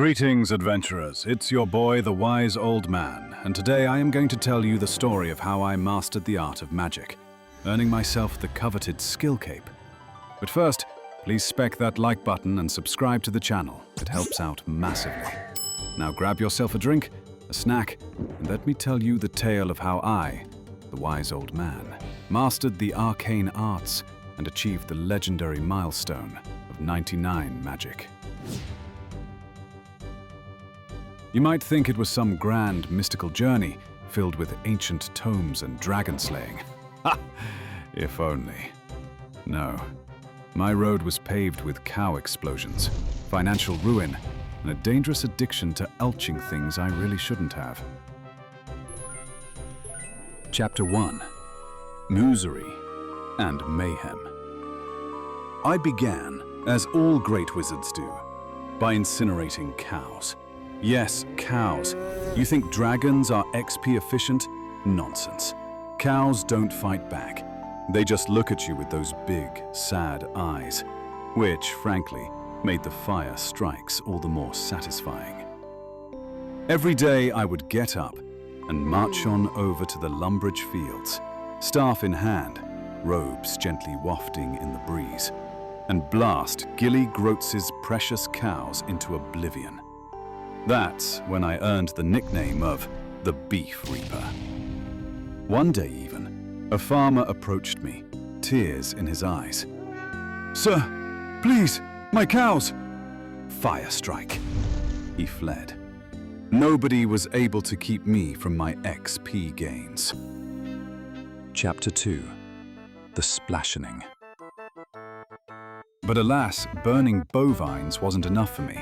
Greetings, adventurers. It's your boy, the Wise Old Man, and today I am going to tell you the story of how I mastered the art of magic, earning myself the coveted skill cape. But first, please spec that like button and subscribe to the channel. It helps out massively. Now grab yourself a drink, a snack, and let me tell you the tale of how I, the Wise Old Man, mastered the arcane arts and achieved the legendary milestone of 99 magic. You might think it was some grand mystical journey filled with ancient tomes and dragon slaying. Ha! If only. No. My road was paved with cow explosions, financial ruin, and a dangerous addiction to elching things I really shouldn't have. Chapter 1. Musery and Mayhem. I began, as all great wizards do, by incinerating cows. Yes, cows. You think dragons are XP efficient? Nonsense. Cows don't fight back. They just look at you with those big, sad eyes, which, frankly, made the fire strikes all the more satisfying. Every day I would get up and march on over to the Lumbridge fields, staff in hand, robes gently wafting in the breeze, and blast Gilly Groats's precious cows into oblivion. That's when I earned the nickname of the Beef Reaper. One day even, a farmer approached me, tears in his eyes. "Sir, please, my cows!" Fire strike. He fled. Nobody was able to keep me from my XP gains. Chapter 2. The Splashioning. But alas, burning bovines wasn't enough for me.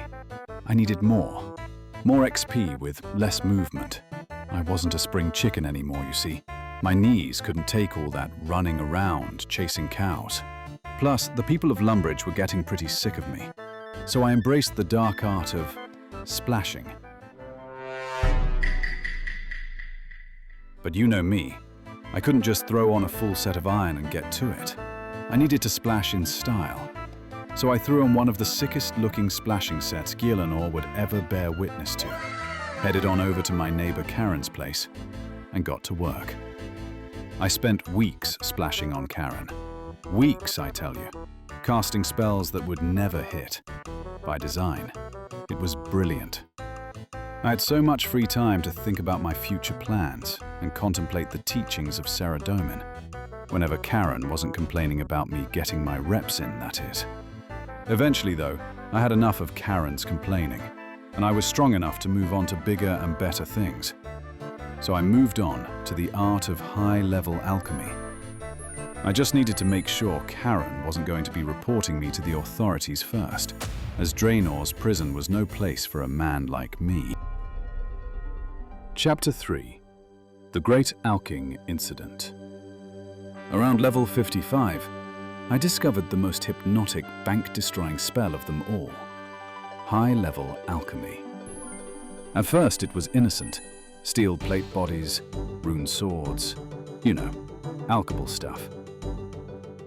I needed more. More XP with less movement. I wasn't a spring chicken anymore, you see. My knees couldn't take all that running around, chasing cows. Plus, the people of Lumbridge were getting pretty sick of me. So I embraced the dark art of splashing. But you know me. I couldn't just throw on a full set of iron and get to it. I needed to splash in style. So I threw on one of the sickest-looking splashing sets Gielinor would ever bear witness to, headed on over to my neighbor Karen's place, and got to work. I spent weeks splashing on Karen. Weeks, I tell you, casting spells that would never hit. By design, it was brilliant. I had so much free time to think about my future plans and contemplate the teachings of Saradomin, whenever Karen wasn't complaining about me getting my reps in, that is. Eventually, though, I had enough of Karen's complaining, and I was strong enough to move on to bigger and better things. So I moved on to the art of high-level alchemy. I just needed to make sure Karen wasn't going to be reporting me to the authorities first, as Draenor's prison was no place for a man like me. Chapter 3. The Great Alching Incident. Around level 55, I discovered the most hypnotic, bank-destroying spell of them all. High-level alchemy. At first it was innocent. Steel plate bodies, rune swords, you know, alchable stuff.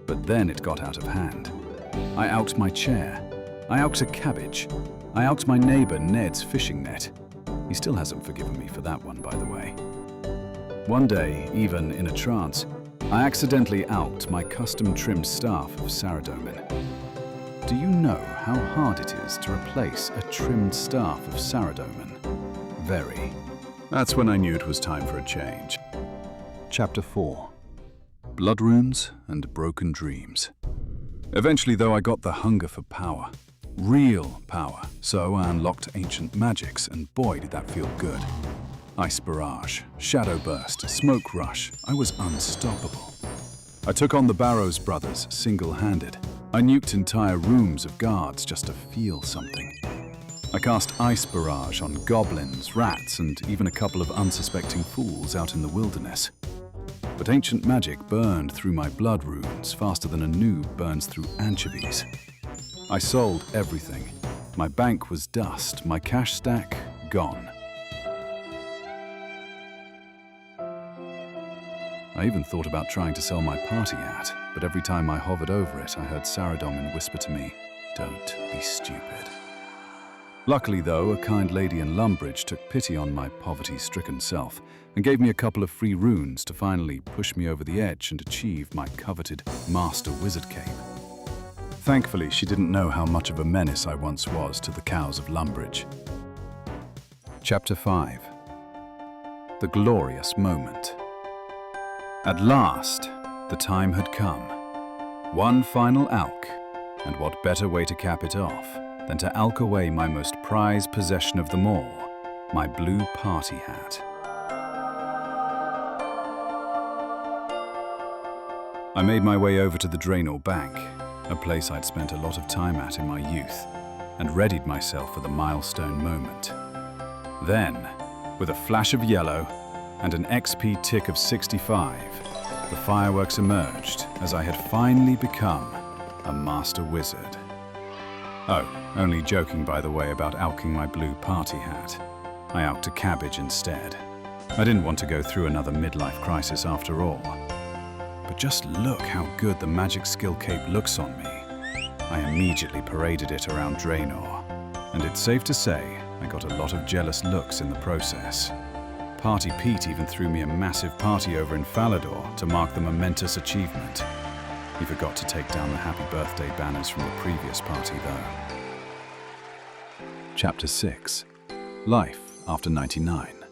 But then it got out of hand. I alched my chair. I alched a cabbage. I alched my neighbor Ned's fishing net. He still hasn't forgiven me for that one, by the way. One day, even in a trance, I accidentally alched my custom-trimmed staff of Saradomin. Do you know how hard it is to replace a trimmed staff of Saradomin? Very. That's when I knew it was time for a change. Chapter 4. Blood runes and broken dreams. Eventually, though, I got the hunger for power. Real power. So I unlocked ancient magics, and boy, did that feel good. Ice barrage, shadow burst, smoke rush. I was unstoppable. I took on the Barrows brothers single-handed. I nuked entire rooms of guards just to feel something. I cast ice barrage on goblins, rats, and even a couple of unsuspecting fools out in the wilderness. But ancient magic burned through my blood runes faster than a noob burns through anchovies. I sold everything. My bank was dust, my cash stack gone. I even thought about trying to sell my party hat, but every time I hovered over it, I heard Saradomin whisper to me, "Don't be stupid." Luckily though, a kind lady in Lumbridge took pity on my poverty-stricken self and gave me a couple of free runes to finally push me over the edge and achieve my coveted Master Wizard cape. Thankfully, she didn't know how much of a menace I once was to the cows of Lumbridge. Chapter 5. The Glorious Moment. At last, the time had come. One final alk, and what better way to cap it off than to alk away my most prized possession of them all, my blue party hat. I made my way over to the Draenor Bank, a place I'd spent a lot of time at in my youth, and readied myself for the milestone moment. Then, with a flash of yellow and an XP tick of 65, the fireworks emerged as I had finally become a Master Wizard. Oh, only joking by the way about alking my blue party hat. I alked a cabbage instead. I didn't want to go through another midlife crisis after all. But just look how good the magic skill cape looks on me. I immediately paraded it around Draenor, and it's safe to say I got a lot of jealous looks in the process. Party Pete even threw me a massive party over in Falador to mark the momentous achievement. He forgot to take down the happy birthday banners from the previous party though. Chapter 6. Life after 99.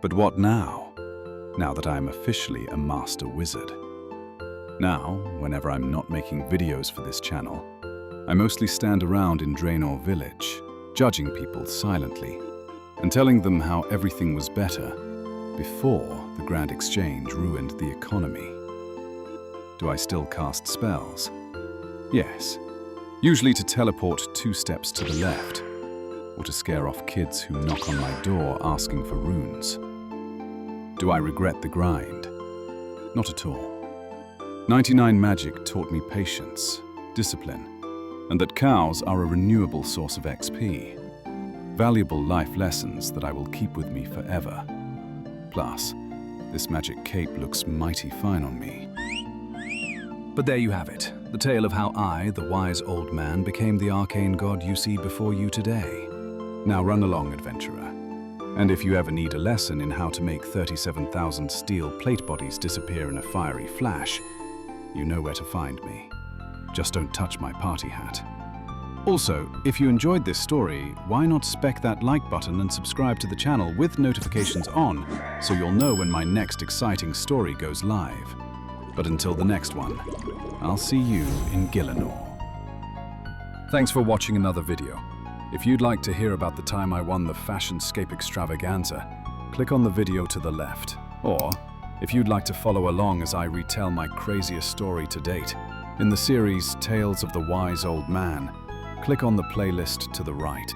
But what now? Now that I am officially a Master Wizard. Now, whenever I'm not making videos for this channel, I mostly stand around in Draenor Village, judging people silently, and telling them how everything was better before the Grand Exchange ruined the economy. Do I still cast spells? Yes, usually to teleport 2 steps to the left, or to scare off kids who knock on my door asking for runes. Do I regret the grind? Not at all. 99 Magic taught me patience, discipline, and that cows are a renewable source of XP. Valuable life lessons that I will keep with me forever. Plus, this magic cape looks mighty fine on me. But there you have it, the tale of how I, the wise old man, became the arcane god you see before you today. Now run along, adventurer. And if you ever need a lesson in how to make 37,000 steel plate bodies disappear in a fiery flash, you know where to find me. Just don't touch my party hat. Also, if you enjoyed this story, why not spec that like button and subscribe to the channel with notifications on, so you'll know when my next exciting story goes live. But until the next one, I'll see you in Gielinor. Thanks for watching another video. If you'd like to hear about the time I won the RuneScape extravaganza, click on the video to the left. Or, if you'd like to follow along as I retell my craziest story to date, in the series Tales of the Wise Old Man, click on the playlist to the right.